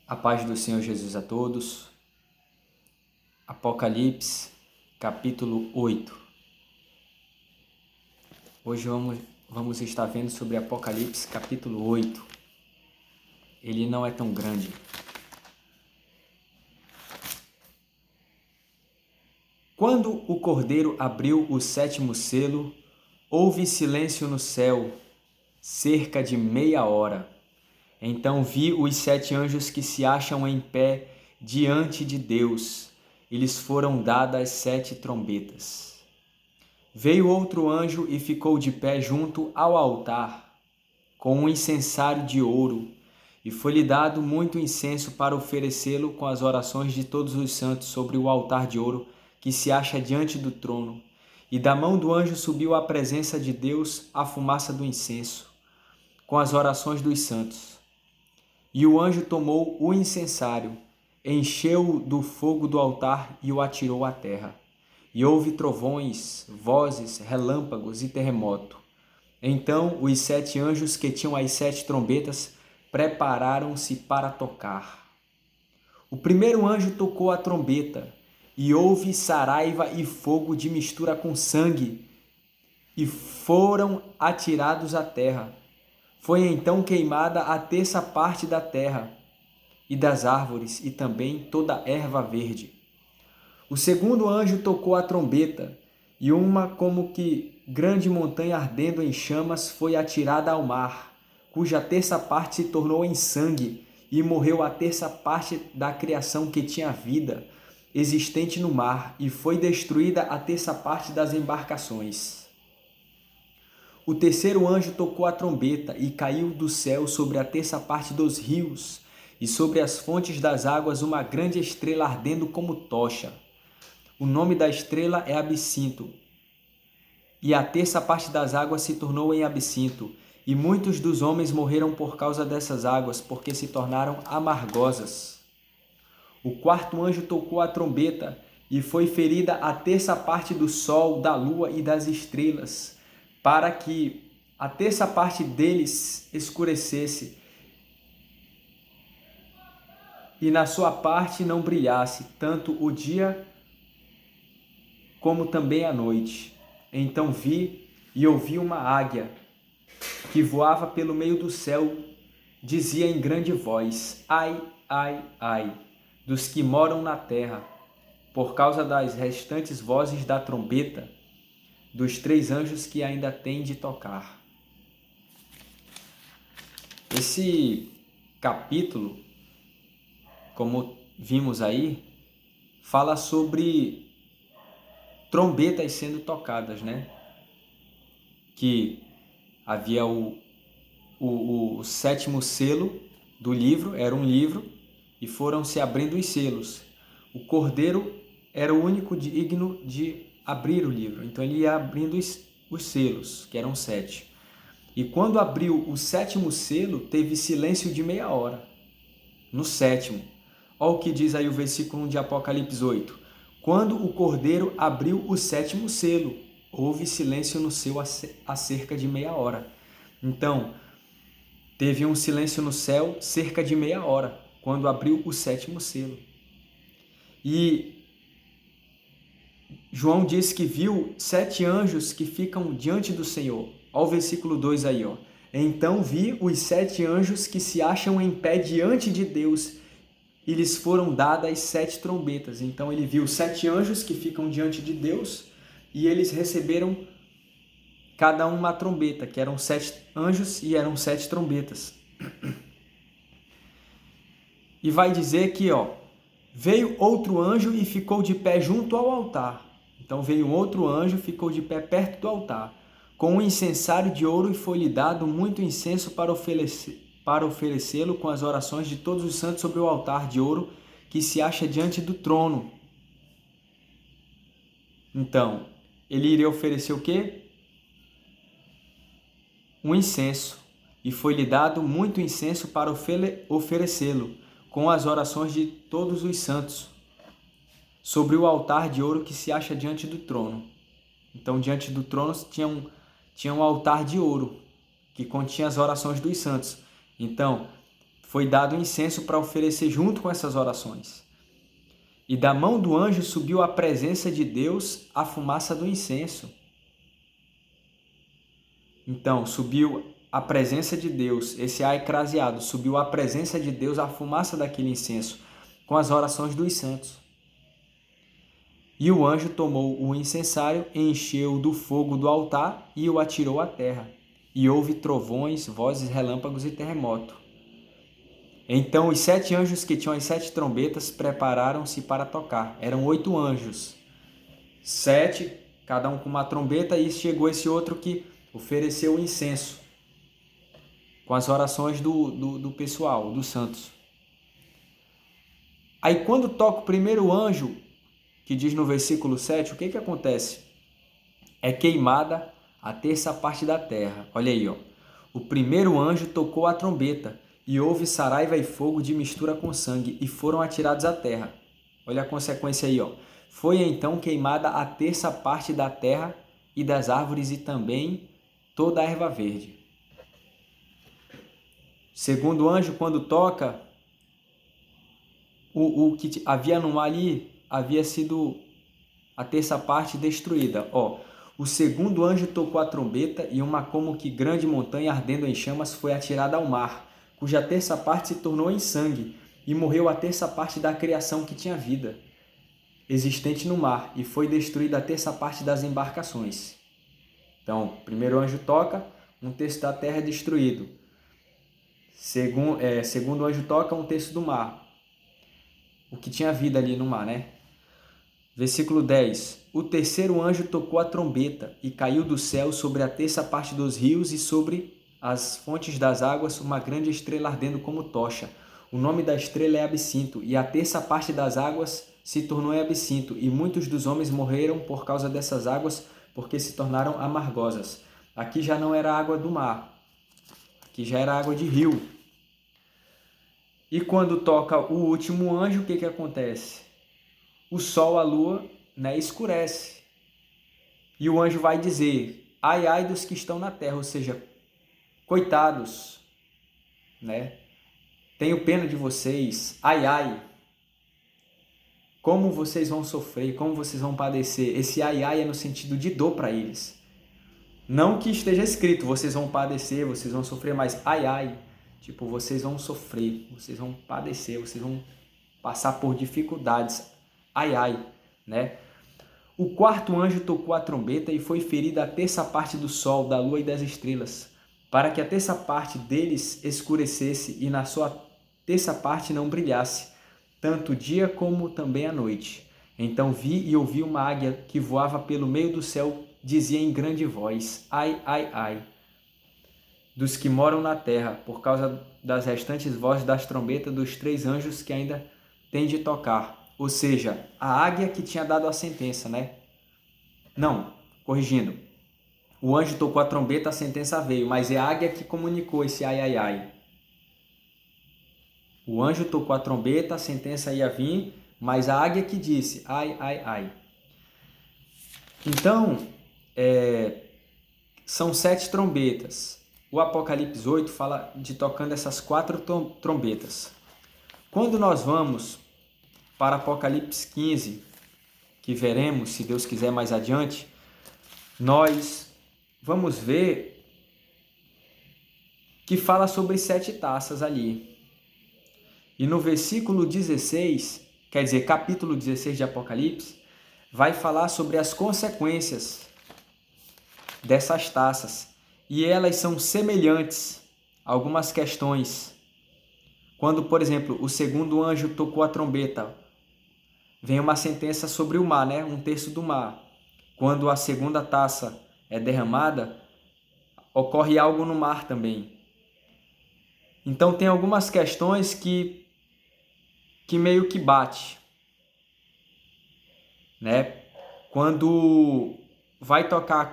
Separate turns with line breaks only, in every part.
A paz do Senhor Jesus a todos. Apocalipse, capítulo 8. Hoje vamos estar vendo sobre Apocalipse, capítulo 8. Ele não é tão grande. Quando o Cordeiro abriu o sétimo selo, houve silêncio no céu, cerca de meia hora. Então vi os 7 anjos que se acham em pé diante de Deus. E lhes foram dadas 7 trombetas. Veio outro anjo e ficou de pé junto ao altar, com um incensário de ouro, e foi-lhe dado muito incenso para oferecê-lo com as orações de todos os santos sobre o altar de ouro que se acha diante do trono. E da mão do anjo subiu à presença de Deus a fumaça do incenso, com as orações dos santos. E o anjo tomou o incensário, encheu-o do fogo do altar e o atirou à terra. E houve trovões, vozes, relâmpagos e terremoto. Então os 7 anjos que tinham as 7 trombetas prepararam-se para tocar. O primeiro anjo tocou a trombeta, e houve saraiva e fogo de mistura com sangue, e foram atirados à terra. Foi então queimada a terça parte da terra e das árvores e também toda a erva verde. O segundo anjo tocou a trombeta, e uma como que grande montanha ardendo em chamas foi atirada ao mar, cuja terça parte se tornou em sangue, e morreu a terça parte da criação que tinha vida, existente no mar, e foi destruída a terça parte das embarcações. O terceiro anjo tocou a trombeta e caiu do céu sobre a terça parte dos rios e sobre as fontes das águas uma grande estrela ardendo como tocha. O nome da estrela é Absinto. E a terça parte das águas se tornou em absinto, e muitos dos homens morreram por causa dessas águas, porque se tornaram amargosas. O quarto anjo tocou a trombeta e foi ferida a terça parte do sol, da lua e das estrelas, para que a terça parte deles escurecesse e na sua parte não brilhasse tanto o dia como também a noite. Então vi e ouvi uma águia que voava pelo meio do céu, dizia em grande voz: ai, ai, ai, dos que moram na terra, por causa das restantes vozes da trombeta, dos 3 anjos que ainda têm de tocar. Esse capítulo, como vimos aí, fala sobre trombetas sendo tocadas, né? Que havia o 7º selo do livro, era um livro, e foram se abrindo os selos. O Cordeiro era o único digno de abrir o livro, então ele ia abrindo os selos, que eram 7. E quando abriu o 7º selo, teve silêncio de meia hora. No 7º. Olha o que diz aí o versículo 1 de Apocalipse 8. Quando o Cordeiro abriu o 7º selo, houve silêncio no céu há cerca de meia hora. Então, teve um silêncio no céu cerca de meia hora, quando abriu o 7º selo. E João diz que viu 7 anjos que ficam diante do Senhor. Olha o versículo 2 aí, ó. Então vi os 7 anjos que se acham em pé diante de Deus, e lhes foram dadas 7 trombetas. Então ele viu 7 anjos que ficam diante de Deus, e eles receberam cada uma trombeta, que eram 7 anjos e eram 7 trombetas. E vai dizer que, ó, veio outro anjo e ficou de pé junto ao altar. Então veio um outro anjo e ficou de pé perto do altar, com um incensário de ouro, e foi-lhe dado muito incenso para oferecê-lo com as orações de todos os santos sobre o altar de ouro que se acha diante do trono. Então, ele iria oferecer o quê? Um incenso, e foi-lhe dado muito incenso para oferecê-lo com as orações de todos os santos sobre o altar de ouro que se acha diante do trono. Então, diante do trono tinha um altar de ouro que continha as orações dos santos. Então, foi dado incenso para oferecer junto com essas orações. E da mão do anjo subiu à presença de Deus a fumaça do incenso. Então, subiu a presença de Deus, esse ar ecrasiado, subiu à presença de Deus a fumaça daquele incenso, com as orações dos santos. E o anjo tomou o incensário, encheu do fogo do altar e o atirou à terra. E houve trovões, vozes, relâmpagos e terremoto. Então os 7 anjos que tinham as 7 trombetas prepararam-se para tocar. Eram 8 anjos. 7, cada um com uma trombeta, e chegou esse outro que ofereceu o incenso, com as orações do pessoal, dos santos. Aí quando toca o primeiro anjo, que diz no versículo 7, o que acontece? É queimada a terça parte da terra. Olha aí, ó. O primeiro anjo tocou a trombeta, e houve saraiva e fogo de mistura com sangue, e foram atirados à terra. Olha a consequência aí, ó. Foi então queimada a terça parte da terra e das árvores e também toda a erva verde. Segundo anjo, quando toca, o que havia no mar ali havia sido a terça parte destruída. Ó, o segundo anjo tocou a trombeta e uma como que grande montanha ardendo em chamas foi atirada ao mar, cuja terça parte se tornou em sangue, e morreu a terça parte da criação que tinha vida existente no mar, e foi destruída a terça parte das embarcações. Então, primeiro anjo toca, um terço da terra é destruído. Segundo anjo toca, um terço do mar. O que tinha vida ali no mar, né? Versículo 10. O terceiro anjo tocou a trombeta e caiu do céu sobre a terça parte dos rios e sobre as fontes das águas uma grande estrela ardendo como tocha. O nome da estrela é Absinto, e a terça parte das águas se tornou em absinto, e muitos dos homens morreram por causa dessas águas, porque se tornaram amargosas. Aqui já não era água do mar, aqui já era água de rio. E quando toca o último anjo, o que acontece? O sol, a lua, né, escurece. E o anjo vai dizer: ai, ai dos que estão na terra, ou seja, coitados, né? Tenho pena de vocês, ai, ai. Como vocês vão sofrer, como vocês vão padecer. Esse ai, ai é no sentido de dor para eles. Não que esteja escrito, vocês vão padecer, vocês vão sofrer, mas ai, ai. Tipo, vocês vão sofrer, vocês vão padecer, vocês vão passar por dificuldades. Ai, ai, né? O quarto anjo tocou a trombeta e foi ferida a terça parte do sol, da lua e das estrelas, para que a terça parte deles escurecesse e na sua terça parte não brilhasse, tanto o dia como também a noite. Então vi e ouvi uma águia que voava pelo meio do céu, dizia em grande voz: ai, ai, ai, dos que moram na terra, por causa das restantes vozes das trombetas dos 3 anjos que ainda têm de tocar. Ou seja, a águia que tinha dado a sentença, né? Não, corrigindo. O anjo tocou a trombeta, a sentença veio, mas é a águia que comunicou esse ai, ai, ai. O anjo tocou a trombeta, a sentença ia vir, mas a águia que disse ai, ai, ai. Então, são 7 trombetas. O Apocalipse 8 fala de tocando essas 4 trombetas. Quando nós vamos para Apocalipse 15, que veremos, se Deus quiser, mais adiante, nós vamos ver que fala sobre 7 taças ali. E no versículo 16, quer dizer, capítulo 16 de Apocalipse, vai falar sobre as consequências dessas taças. E elas são semelhantes a algumas questões. Quando, por exemplo, o segundo anjo tocou a trombeta, vem uma sentença sobre o mar, né? Um terço do mar. Quando a segunda taça é derramada, ocorre algo no mar também. Então tem algumas questões que meio que bate, né? Quando vai tocar a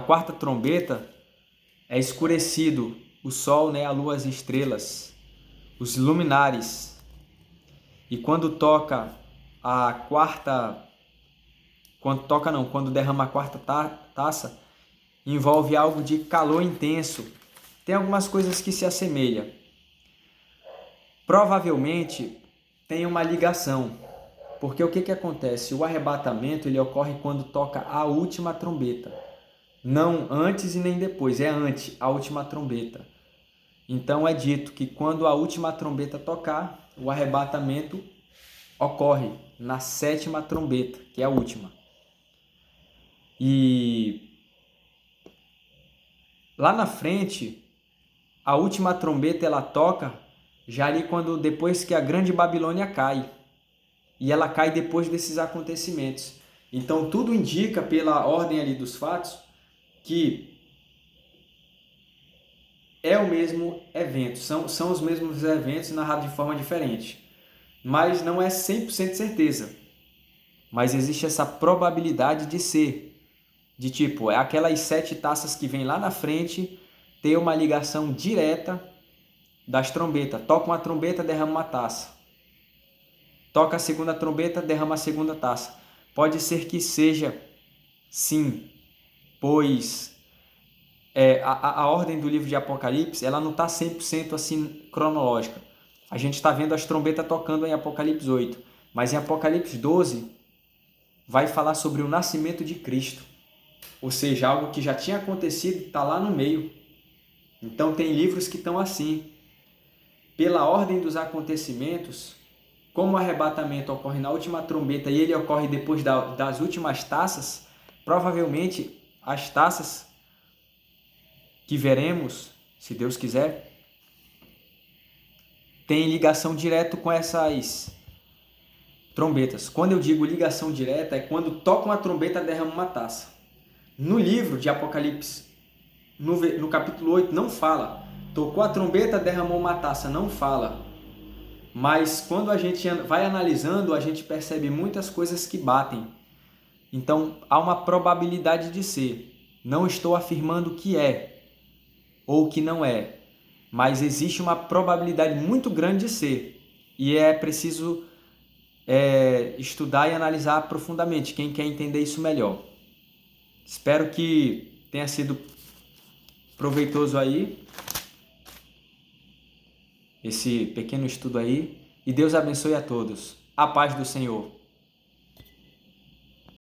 quarta trombeta, é escurecido o sol, né, a lua, as estrelas, os luminares. E quando toca a quarta, quando derrama a quarta taça, envolve algo de calor intenso, tem algumas coisas que se assemelham. Provavelmente tem uma ligação, porque o que acontece? O arrebatamento ele ocorre quando toca a última trombeta. Não antes e nem depois, é antes, a última trombeta. Então é dito que quando a última trombeta tocar, o arrebatamento ocorre na 7ª trombeta, que é a última. E lá na frente, a última trombeta ela toca já ali depois que a grande Babilônia cai. E ela cai depois desses acontecimentos. Então tudo indica pela ordem ali dos fatos que é o mesmo evento, são os mesmos eventos narrados de forma diferente. Mas não é 100% certeza. Mas existe essa probabilidade de ser. De tipo, é aquelas 7 taças que vem lá na frente ter uma ligação direta das trombetas. Toca uma trombeta, derrama uma taça. Toca a segunda trombeta, derrama a segunda taça. Pode ser que seja sim, pois a ordem do livro de Apocalipse ela não está 100% assim cronológica. A gente está vendo as trombetas tocando em Apocalipse 8, mas em Apocalipse 12 vai falar sobre o nascimento de Cristo. Ou seja, algo que já tinha acontecido e está lá no meio. Então tem livros que estão assim. Pela ordem dos acontecimentos, como o arrebatamento ocorre na última trombeta e ele ocorre depois das últimas taças, provavelmente as taças que veremos, se Deus quiser, têm ligação direta com essas trombetas. Quando eu digo ligação direta, é quando toca uma trombeta e derrama uma taça. No livro de Apocalipse, no capítulo 8, não fala. Tocou a trombeta, derramou uma taça. Não fala. Mas quando a gente vai analisando, a gente percebe muitas coisas que batem. Então, há uma probabilidade de ser. Não estou afirmando que é ou que não é. Mas existe uma probabilidade muito grande de ser. E é preciso estudar e analisar profundamente. Quem quer entender isso melhor. Espero que tenha sido proveitoso aí, esse pequeno estudo aí. E Deus abençoe a todos. A paz do Senhor.